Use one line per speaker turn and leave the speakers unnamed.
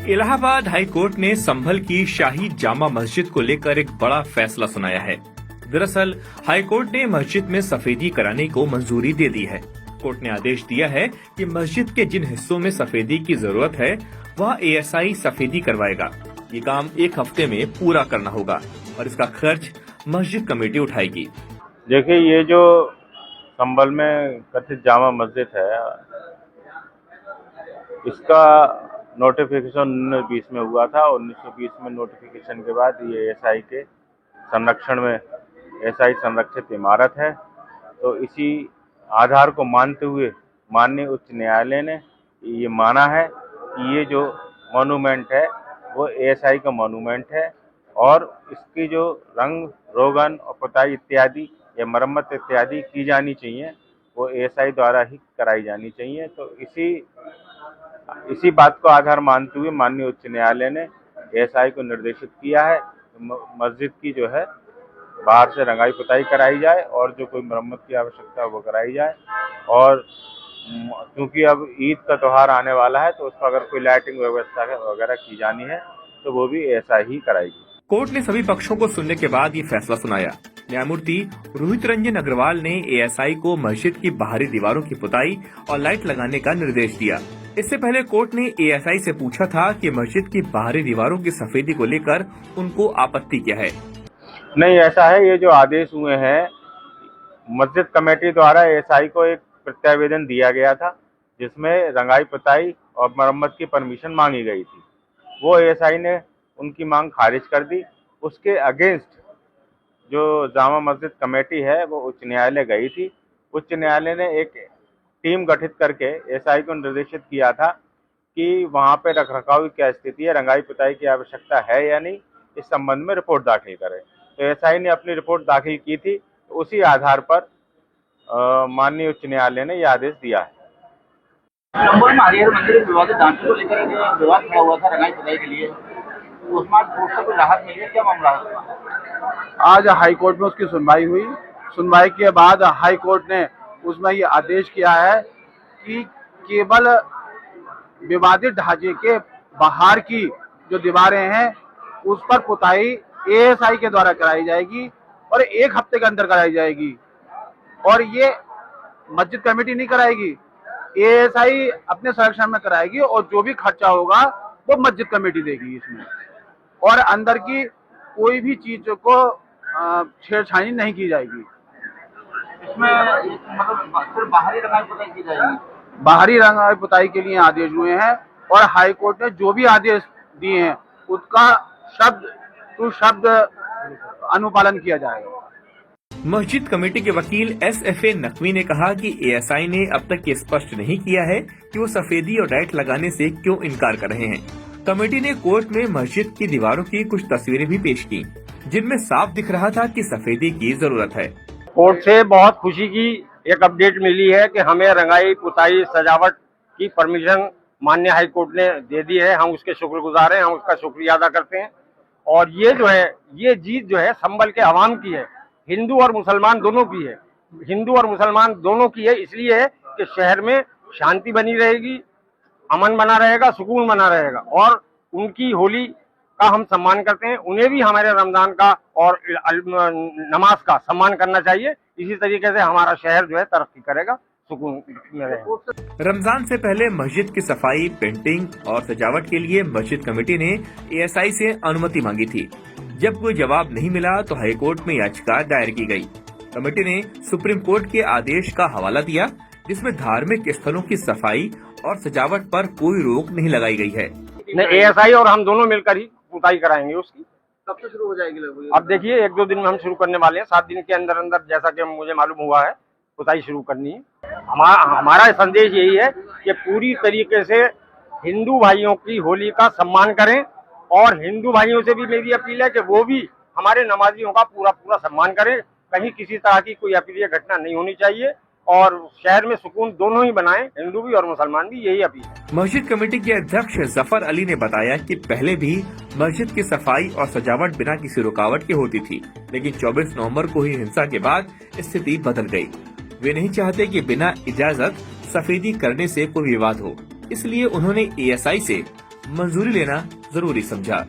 Allahabad high court ने संभल की शाही जामा मस्जिद को लेकर एक बड़ा फैसला सुनाया है। दरअसल हाई कोर्ट ने मस्जिद में सफेदी कराने को मंजूरी दे दी है। कोर्ट ने आदेश दिया है कि मस्जिद के जिन हिस्सों में सफेदी की जरूरत है वह एएसआई सफेदी करवाएगा। ये काम 1 हफ्ते में पूरा करना होगा और इसका खर्च मस्जिद कमेटी उठाएगी।
देखिए, ये जो संभल में कथित जामा मस्जिद है, इसका नोटिफिकेशन 1920 में हुआ था। 1920 में नोटिफिकेशन के बाद ये एएसआई के संरक्षण में एएसआई संरक्षित इमारत है। तो इसी आधार को मानते हुए माननीय उच्च न्यायालय ने ये माना है कि ये जो मॉन्यूमेंट है वो एएसआई का मॉन्यूमेंट है और इसकी जो रंग रोगन और पुताई इत्यादि या मरम्मत इत्यादि की जानी चाहिए वो एएसआई द्वारा ही कराई जानी चाहिए। तो इसी बात को आधार मानते हुए माननीय उच्च न्यायालय ने एएसआई को निर्देशित किया है मस्जिद की जो है बाहर से रंगाई पुताई कराई जाए और जो कोई मरम्मत की आवश्यकता है वो कराई जाए। और क्योंकि अब ईद का त्यौहार आने वाला है तो उसका अगर कोई लाइटिंग व्यवस्था वगैरह की जानी है तो वो भी एएसआई ही कराएगी।
कोर्ट ने सभी पक्षों को सुनने के बाद ये फैसला सुनाया। न्यायमूर्ति रोहित रंजन अग्रवाल ने एएसआई को मस्जिद की बाहरी दीवारों की पुताई और लाइट लगाने का निर्देश दिया। इससे पहले कोर्ट ने एएसआई से पूछा था कि मस्जिद की बाहरी दीवारों की सफेदी को लेकर उनको आपत्ति क्या है।
नहीं, ऐसा है, ये जो आदेश हुए हैं मस्जिद कमेटी द्वारा एएसआई को एक प्रत्यावेदन दिया गया था जिसमें रंगाई पुताई और मरम्मत की परमिशन मांगी गई थी। वो एएसआई ने उनकी मांग खारिज कर दी। उसके अगेंस्ट जो जामा मस्जिद कमेटी है वो उच्च न्यायालय गई थी। उच्च न्यायालय ने एक टीम गठित करके एएसआई को निर्देशित किया था कि वहाँ पे रखरखाव की क्या स्थिति है, रंगाई पुताई की आवश्यकता है या नहीं, इस संबंध में रिपोर्ट दाखिल करे। तो एएसआई ने अपनी रिपोर्ट दाखिल की थी। तो उसी आधार पर माननीय उच्च न्यायालय ने यह आदेश दिया है।
संभल में हरिहर मंदिर विवादित ढांचे को लेकर विवाद खड़ा हुआ था रंगाई पुताई के लिए, तो उसमें कोर्ट से कोई राहत मिली है, क्या मामला है?
आज हाई कोर्ट में उसकी सुनवाई हुई। सुनवाई के बाद हाई कोर्ट ने उसमें ये आदेश किया है कि केवल विवादित ढांचे के बाहर की जो दीवारें हैं उस पर पुताई एएसआई के द्वारा कराई जाएगी और 1 हफ्ते के अंदर कराई जाएगी और ये मस्जिद कमेटी नहीं कराएगी, एएसआई अपने संरक्षण में कराएगी और जो भी खर्चा होगा वो मस्जिद कमेटी देगी इसमें। और अंदर की कोई भी चीज को छेड़छाड़ी नहीं की जाएगी।
इसमें मतलब सिर्फ बाहरी रंगाई पुताई की जाएगी।
बाहरी रंगाई पुताई के लिए आदेश हुए हैं और हाई कोर्ट ने जो भी आदेश दिए हैं उसका शब्द टू शब्द अनुपालन किया जाएगा।
मस्जिद कमेटी के वकील SFA नकवी ने कहा कि एएसआई ने अब तक ये स्पष्ट नहीं किया है कि वो सफेदी और लाइट लगाने से क्यों इनकार कर रहे हैं। कमेटी ने कोर्ट में मस्जिद की दीवारों की कुछ तस्वीरें भी पेश की जिनमें साफ दिख रहा था कि सफेदी की जरूरत है।
कोर्ट से बहुत खुशी की एक अपडेट मिली है कि हमें रंगाई पुताई सजावट की परमिशन माननीय हाई कोर्ट ने दे दी है। हम उसके शुक्रगुजार हैं, हम उसका शुक्रिया अदा करते हैं। और ये जो है ये जीत जो है संभल के अवाम की है, हिंदू और मुसलमान दोनों की है। हिंदू और मुसलमान दोनों की है, इसलिए है कि शहर में शांति बनी रहेगी, अमन बना रहेगा, सुकून बना रहेगा और उनकी होली का हम सम्मान करते हैं। उन्हें भी हमारे रमजान का और नमाज का सम्मान करना चाहिए। इसी तरीके से हमारा शहर जो है तरक्की करेगा, सुकून में रहेगा।
रमजान से पहले मस्जिद की सफाई, पेंटिंग और सजावट के लिए मस्जिद कमेटी ने एएसआई से अनुमति मांगी थी। जब कोई जवाब नहीं मिला तो हाई कोर्ट में याचिका दायर की गई। कमेटी ने सुप्रीम कोर्ट के आदेश का हवाला दिया जिसमें धार्मिक स्थलों की सफाई और सजावट पर कोई रोक नहीं लगाई गई है।
एएसआई और हम दोनों मिलकर ही पुताई कराएंगे उसकी।
कब से शुरू हो जाएगी लगभग?
अब देखिए 1-2 दिन में हम शुरू करने वाले हैं। 7 दिन के अंदर अंदर जैसा कि मुझे मालूम हुआ है पुताई शुरू करनी है। हमारा संदेश यही है कि पूरी तरीके से हिंदू भाइयों की होली का सम्मान करें और हिंदू भाइयों से भी मेरी अपील है कि वो भी हमारे नमाजियों का पूरा सम्मान करें। कहीं किसी तरह की कोई अप्रिय घटना नहीं होनी चाहिए और शहर में सुकून दोनों ही बनाएं, हिंदू भी और मुसलमान भी, यही अपील है।
मस्जिद कमेटी के अध्यक्ष जफर अली ने बताया कि पहले भी मस्जिद की सफाई और सजावट बिना किसी रुकावट के होती थी, लेकिन 24 नवंबर को ही हिंसा के बाद स्थिति बदल गई। वे नहीं चाहते कि बिना इजाजत सफेदी करने से कोई विवाद हो, इसलिए उन्होंने एएसआई से मंजूरी लेना जरूरी समझा।